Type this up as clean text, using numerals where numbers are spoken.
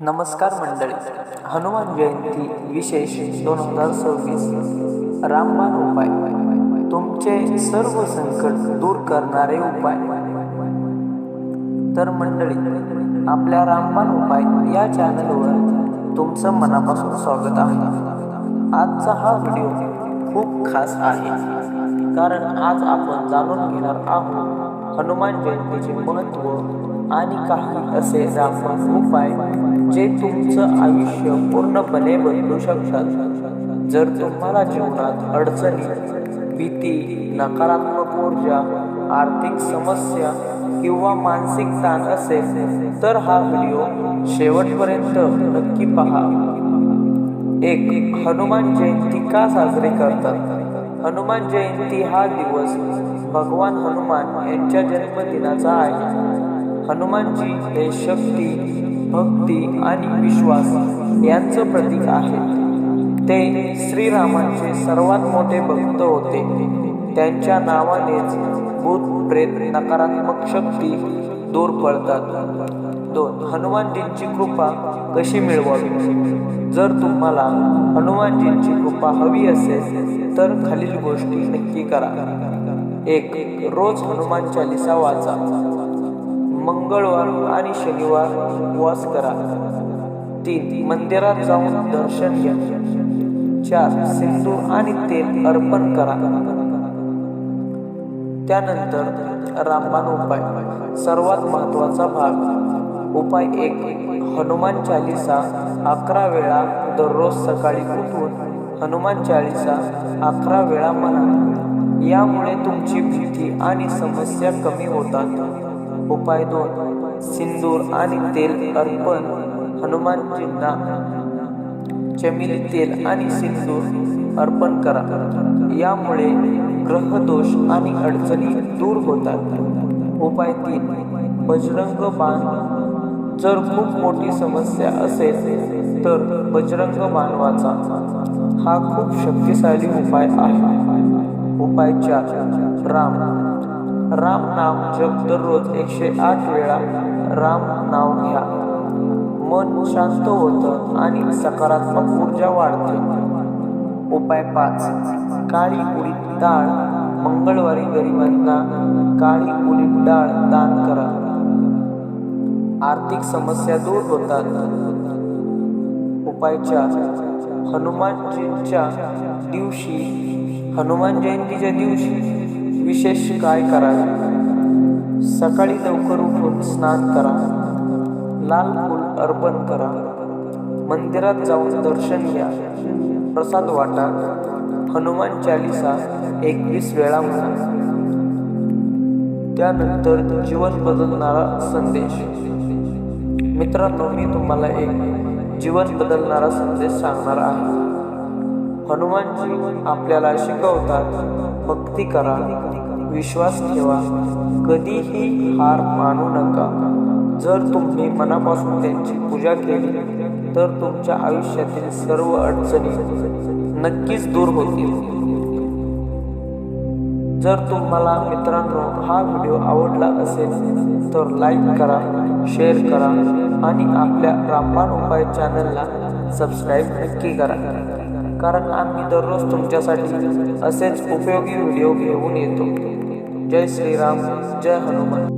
नमस्कार मंडळी. हनुमान जयंती विशेष 2026 रामबाण उपाय, तुमचे सर्व संकट दूर करणारे उपाय. तर मंडळी, आपल्या रामबाण उपाय या चॅनलवर तुमचं मनापासून स्वागत आहे. आजचा हा व्हिडिओ खूप खास आहे, कारण आज आपण जाणून घेणार आहोत हनुमान जयंतीचे महत्त्व आणि काही असे रामबाण उपाय जे तुमचं आयुष्य पूर्णपणे बदलू शकतात. जर तुम्हाला जीवनात अडचणी, भीती, नकारात्मक ऊर्जा, आर्थिक समस्या किंवा मानसिक ताण असेल तर हा व्हिडिओ शेवटपर्यंत नक्की पहा. 1. हनुमान जयंती का साजरी करतात? हनुमान जयंती हा दिवस भगवान हनुमान यांच्या जन्मदिनाचा आहे. हनुमानजी हे शक्ती, भक्ती आणि विश्वास यांचं प्रतीक आहे. ते श्रीरामांचे सर्वात मोठे भक्त होते. त्यांच्या नावानेच भूत, प्रेत, नकारात्मक शक्ती दूर पळतात. 2. हनुमानजींची कृपा कशी मिळवावी? जर तुम्हाला हनुमानजींची कृपा हवी असेल तर खालील गोष्टी नक्की करा. 1. रोज हनुमान चालीसा वाचा. मंगळवार आणि शनिवार उपवास करा. 3. मंदिरात जाऊन दर्शन घ्या. 4. सिंदूर आणि तेल अर्पण करा. त्यानंतर रामबाण उपाय, सर्वात महत्त्वाचा भाग. उपाय 1. हनुमान चालीसा 11 वेळा दररोज सकाळी उठून हनुमान चालीसा 11 वेळा म्हणा. यामुळे तुमची भीती आणि समस्या कमी होतात. उपाय 2. सिंदूर आणि तेल अर्पण. हनुमानजींना चमेली तेल आणि सिंदूर अर्पण करा. यामुळे ग्रहदोष आणि अडचणी दूर होतात. उपाय 3. बजरंग बाण. जर खूप मोठी समस्या असेल तर बजरंग बाण वाचा. हा खूप शक्तिशाली उपाय आहे. उपाय 4. राम नाम जप. दररोज 108 वेळा राम नाव घ्या. मन शांत होतं आणि सकारात्मक ऊर्जा वाढते. उपाय 5. काळी उडीद डाळ. मंगळवारी गरिबांना काळी उडीद डाळ दान करा. आर्थिक समस्या दूर होतात. उपाय 4. हनुमान जयंतीच्या दिवशी विशेष काय करावे? सकाळी लवकर उठून स्नान करा. लाल फूल अर्पण करा. मंदिरात जाऊन दर्शन घ्या. प्रसाद वाटा. हनुमान चालीसा 21 वेळा म्हणा. त्यानंतर जीवन बदलणारा संदेश. मित्रांनो, मी तुम्हाला एक जीवन बदलणारा संदेश सांगणार आहे. हनुमानजी आपल्याला शिकवतात, भक्ती करा, विश्वास ठेवा, कधीही हार मानू नका. जर तुम्ही मनापासून त्यांची पूजा केली तर तुमच्या आयुष्यातील सर्व अडचणी नक्कीच दूर होतील. जर तुम्हाला मित्रांनो हा व्हिडिओ आवडला असेल तर लाईक करा, शेअर करा आणि आपल्या रामबाण उपाय चॅनलला सबस्क्राईब नक्की करा, कारण आम्ही दररोज तुमच्यासाठी असेच उपयोगी व्हिडिओ घेऊन येतो. जय श्रीराम, जय हनुमान.